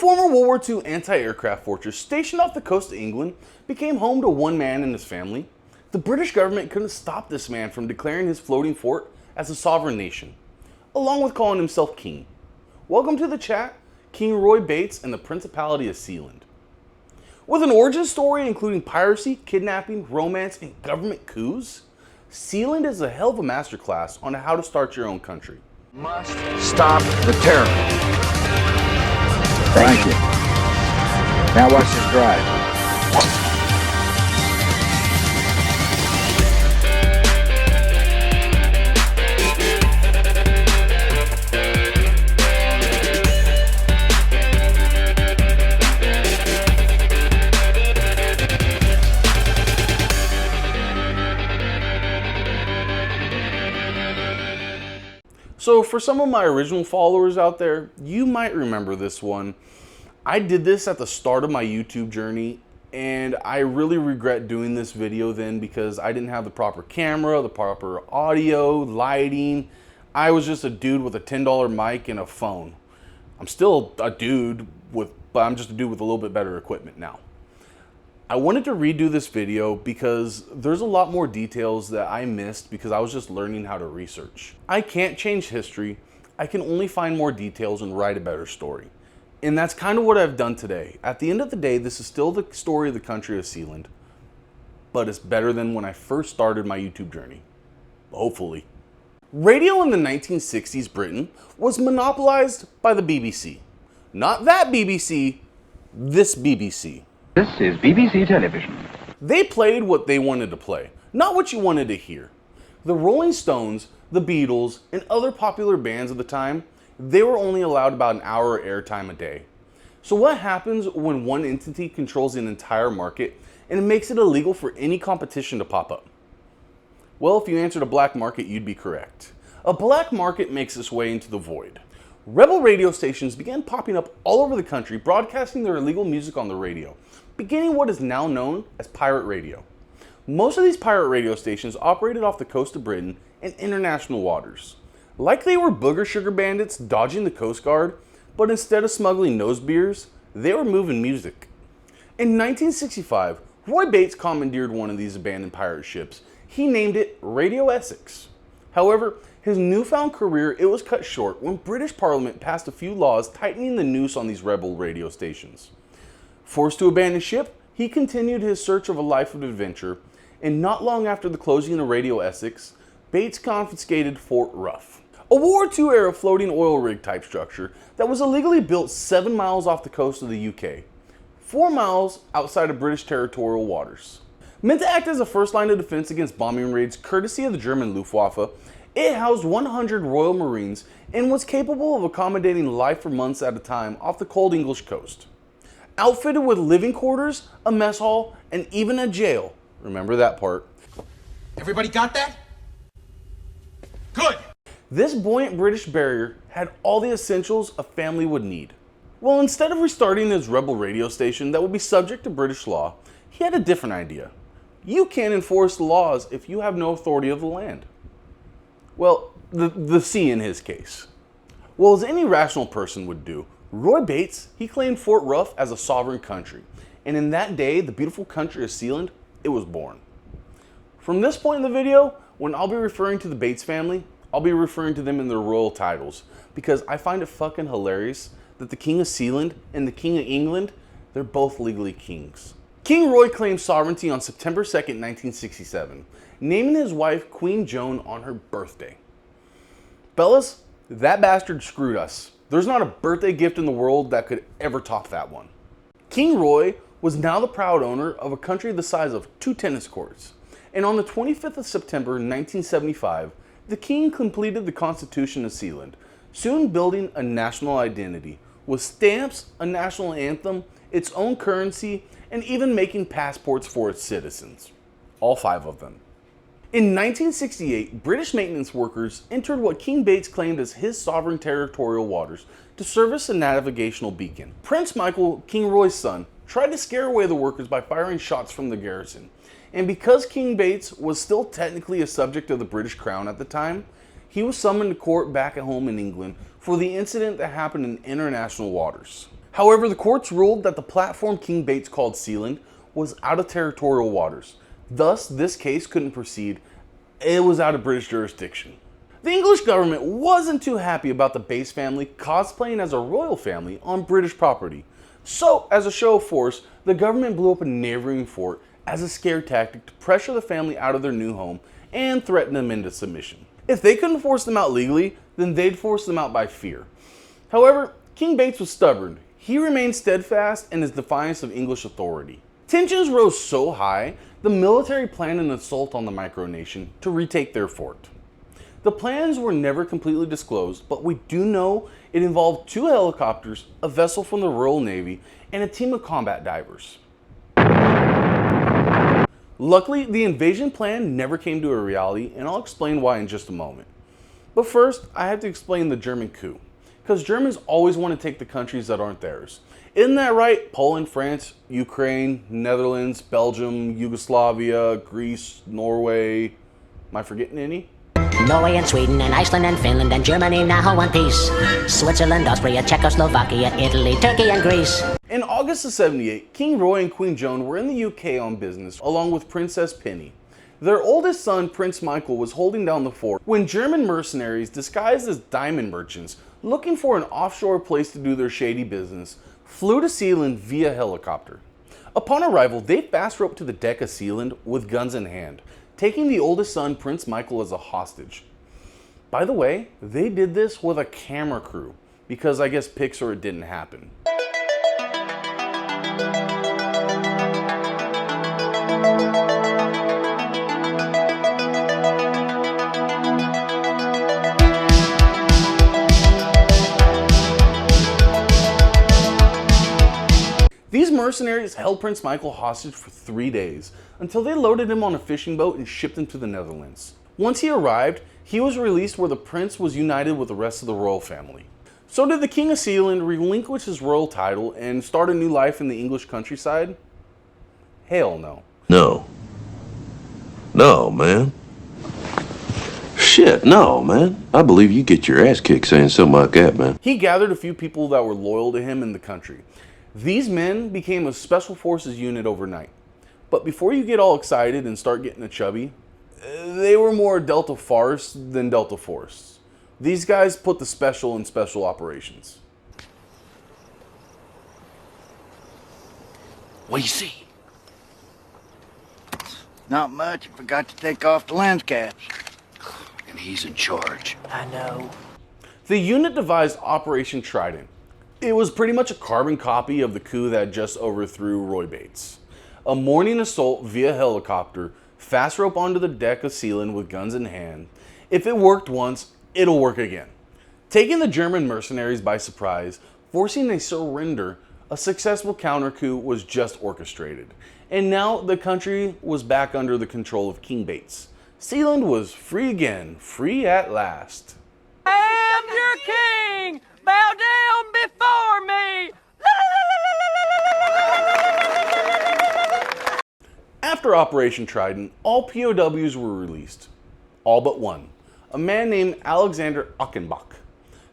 former World War II anti-aircraft fortress stationed off the coast of England became home to one man and his family, the British government couldn't stop this man from declaring his floating fort as a sovereign nation, along with calling himself king. Welcome to the chat, King Roy Bates and the Principality of Sealand. With an origin story including piracy, kidnapping, romance, and government coups, Sealand is a hell of a masterclass on how to start your own country. Must stop the terror. Thank you. Now watch this drive. So for some of my original followers out there, you might remember this one. I did this at the start of my YouTube journey, and I really regret doing this video then because I didn't have the proper camera, the proper audio, lighting. I was just a dude with a $10 mic and a phone. I'm still a dude, but I'm just a dude with a little bit better equipment now. I wanted to redo this video because there's a lot more details that I missed because I was just learning how to research. I can't change history. I can only find more details and write a better story. And that's kind of what I've done today. At the end of the day, this is still the story of the country of Sealand, but it's better than when I first started my YouTube journey. Hopefully. Radio in the 1960s Britain was monopolized by the BBC. Not that BBC, this BBC. This is BBC Television. They played what they wanted to play, not what you wanted to hear. The Rolling Stones, the Beatles, and other popular bands of the time, they were only allowed about an hour of airtime a day. So what happens when one entity controls an entire market and it makes it illegal for any competition to pop up? Well, if you answered a black market, you'd be correct. A black market makes its way into the void. Rebel radio stations began popping up all over the country, broadcasting their illegal music on the radio, beginning what is now known as pirate radio. Most of these pirate radio stations operated off the coast of Britain and international waters. Like they were booger sugar bandits dodging the Coast Guard, but instead of smuggling nose beers, they were moving music. In 1965, Roy Bates commandeered one of these abandoned pirate ships. He named it Radio Essex. However, his newfound career, it was cut short when British Parliament passed a few laws tightening the noose on these rebel radio stations. Forced to abandon ship, he continued his search of a life of adventure, and not long after the closing of Radio Essex, Bates confiscated Fort Rough, a World War II era floating oil rig type structure that was illegally built 7 miles off the coast of the UK, 4 miles outside of British territorial waters. Meant to act as a first line of defense against bombing raids courtesy of the German Luftwaffe, it housed 100 Royal Marines and was capable of accommodating life for months at a time off the cold English coast. Outfitted with living quarters, a mess hall, and even a jail. Remember that part. Everybody got that? Good! This buoyant British barrier had all the essentials a family would need. Well, instead of restarting his rebel radio station that would be subject to British law, he had a different idea. You can't enforce the laws if you have no authority of the land. Well, the sea in his case. Well, as any rational person would do, Roy Bates, he claimed Fort Rough as a sovereign country. And in that day, the beautiful country of Sealand, it was born. From this point in the video, when I'll be referring to the Bates family, I'll be referring to them in their royal titles because I find it fucking hilarious that the King of Sealand and the King of England, they're both legally kings. King Roy claimed sovereignty on September 2nd, 1967, naming his wife Queen Joan on her birthday. Fellas, that bastard screwed us. There's not a birthday gift in the world that could ever top that one. King Roy was now the proud owner of a country the size of 2 tennis courts. And on the 25th of September 1975, the king completed the Constitution of Sealand, soon building a national identity with stamps, a national anthem, its own currency, and even making passports for its citizens. All 5 of them. In 1968, British maintenance workers entered what King Bates claimed as his sovereign territorial waters to service a navigational beacon. Prince Michael, King Roy's son, tried to scare away the workers by firing shots from the garrison. And because King Bates was still technically a subject of the British Crown at the time, he was summoned to court back at home in England for the incident that happened in international waters. However, the courts ruled that the platform King Bates called Sealand was out of territorial waters. Thus, this case couldn't proceed. It was out of British jurisdiction. The English government wasn't too happy about the Bates family cosplaying as a royal family on British property. So, as a show of force, the government blew up a neighboring fort as a scare tactic to pressure the family out of their new home and threaten them into submission. If they couldn't force them out legally, then they'd force them out by fear. However, King Bates was stubborn. He remained steadfast in his defiance of English authority. Tensions rose so high, the military planned an assault on the micronation to retake their fort. The plans were never completely disclosed, but we do know it involved 2 helicopters, a vessel from the Royal Navy, and a team of combat divers. Luckily, the invasion plan never came to a reality, and I'll explain why in just a moment. But first, I have to explain the German coup, because Germans always want to take the countries that aren't theirs. Isn't that right? Poland, France, Ukraine, Netherlands, Belgium, Yugoslavia, Greece, Norway. Am I forgetting any? Norway and Sweden and Iceland and Finland and Germany now one piece. Switzerland, Austria, Czechoslovakia, Italy, Turkey and Greece. In August of '78, King Roy and Queen Joan were in the UK on business, along with Princess Penny. Their oldest son, Prince Michael, was holding down the fort when German mercenaries disguised as diamond merchants, looking for an offshore place to do their shady business, flew to Sealand via helicopter. Upon arrival, they fast roped to the deck of Sealand with guns in hand, taking the oldest son, Prince Michael, as a hostage. By the way, they did this with a camera crew, because I guess Pixar it didn't happen. These mercenaries held Prince Michael hostage for 3 days until they loaded him on a fishing boat and shipped him to the Netherlands. Once he arrived, he was released where the prince was united with the rest of the royal family. So did the King of Sealand relinquish his royal title and start a new life in the English countryside? Hell no. No. No, man. Shit, no, man. I believe you get your ass kicked saying something like that, man. He gathered a few people that were loyal to him in the country. These men became a special forces unit overnight. But before you get all excited and start getting a chubby, they were more Delta Farce than Delta Force. These guys put the special in special operations. What do you see? Not much. Forgot to take off the lens caps. And he's in charge. I know. The unit devised Operation Trident. It was pretty much a carbon copy of the coup that just overthrew Roy Bates. A morning assault via helicopter, fast rope onto the deck of Sealand with guns in hand. If it worked once, it'll work again. Taking the German mercenaries by surprise, forcing a surrender, a successful counter coup was just orchestrated. And now the country was back under the control of King Bates. Sealand was free again, free at last. I am your king! Bow down before me! After Operation Trident, all POWs were released. All but one, a man named Alexander Achenbach.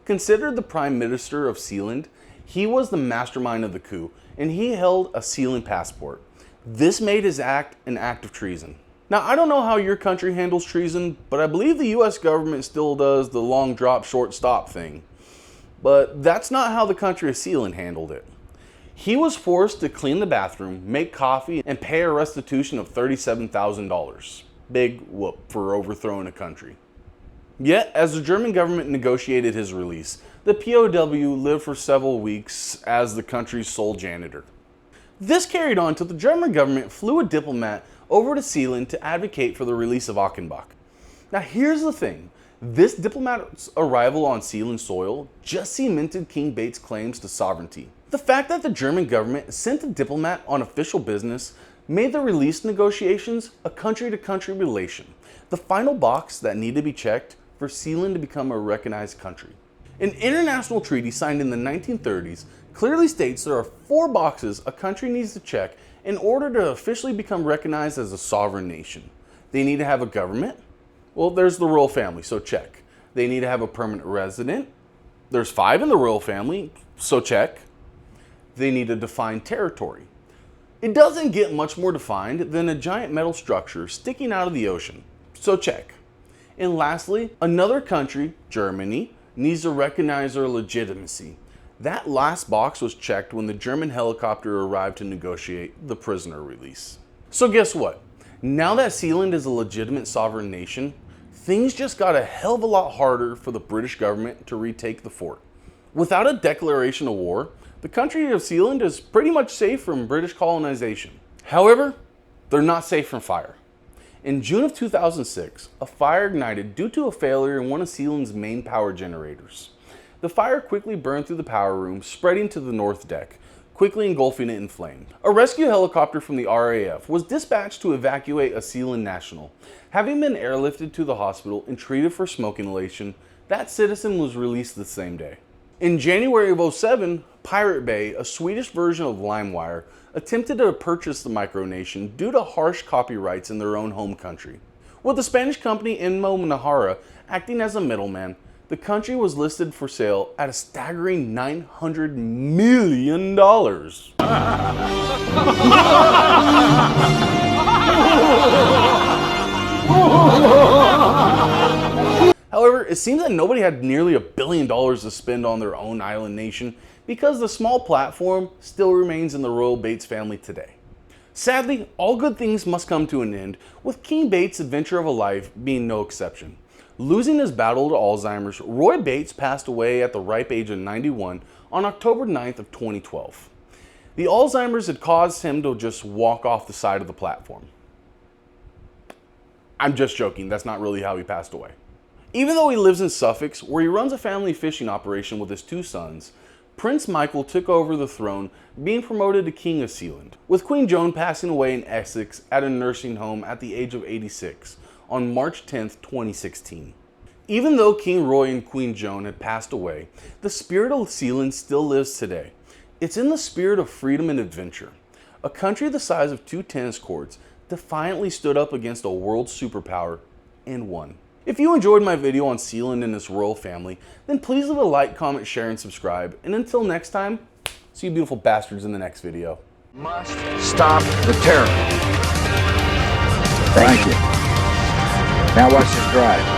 Considered the Prime Minister of Sealand, he was the mastermind of the coup, and he held a Sealand passport. This made his act an act of treason. Now, I don't know how your country handles treason, but I believe the US government still does the long drop, short stop thing. But that's not how the country of Sealand handled it. He was forced to clean the bathroom, make coffee, and pay a restitution of $37,000. Big whoop for overthrowing a country. Yet, as the German government negotiated his release, the POW lived for several weeks as the country's sole janitor. This carried on till the German government flew a diplomat over to Sealand to advocate for the release of Achenbach. Now here's the thing, this diplomat's arrival on Sealand soil just cemented King Bates' claims to sovereignty. The fact that the German government sent a diplomat on official business made the release negotiations a country-to-country relation, the final box that needed to be checked for Sealand to become a recognized country. An international treaty signed in the 1930s clearly states there are 4 boxes a country needs to check in order to officially become recognized as a sovereign nation. They need to have a government. Well, there's the royal family, so check. They need to have a permanent resident. There's 5 in the royal family, so check. they need a defined territory. It doesn't get much more defined than a giant metal structure sticking out of the ocean. So check. And lastly, another country, Germany, needs to recognize their legitimacy. That last box was checked when the German helicopter arrived to negotiate the prisoner release. So guess what? Now that Sealand is a legitimate sovereign nation, things just got a hell of a lot harder for the British government to retake the fort. Without a declaration of war, the country of Sealand is pretty much safe from British colonization. However, they're not safe from fire. In June of 2006, a fire ignited due to a failure in one of Sealand's main power generators. The fire quickly burned through the power room, spreading to the north deck, quickly engulfing it in flame. A rescue helicopter from the RAF was dispatched to evacuate a Sealand national. Having been airlifted to the hospital and treated for smoke inhalation, that citizen was released the same day. In January of 2007, Pirate Bay, a Swedish version of LimeWire, attempted to purchase the micronation due to harsh copyrights in their own home country. With the Spanish company Inmo Manahara acting as a middleman, the country was listed for sale at a staggering $900 million. However, it seems that nobody had nearly $1 billion to spend on their own island nation because the small platform still remains in the royal Bates family today. Sadly, all good things must come to an end, with King Bates' adventure of a life being no exception. Losing his battle to Alzheimer's, Roy Bates passed away at the ripe age of 91 on October 9th of 2012. The Alzheimer's had caused him to just walk off the side of the platform. I'm just joking, that's not really how he passed away. Even though he lives in Suffolk, where he runs a family fishing operation with his two sons, Prince Michael took over the throne, being promoted to King of Sealand, with Queen Joan passing away in Essex at a nursing home at the age of 86 on March 10th, 2016. Even though King Roy and Queen Joan had passed away, the spirit of Sealand still lives today. It's in the spirit of freedom and adventure. A country the size of 2 tennis courts defiantly stood up against a world superpower and won. If you enjoyed my video on Sealand and his royal family, then please leave a like, comment, share, and subscribe. And until next time, see you beautiful bastards in the next video. Must stop the terror. Thank you. Now watch this drive.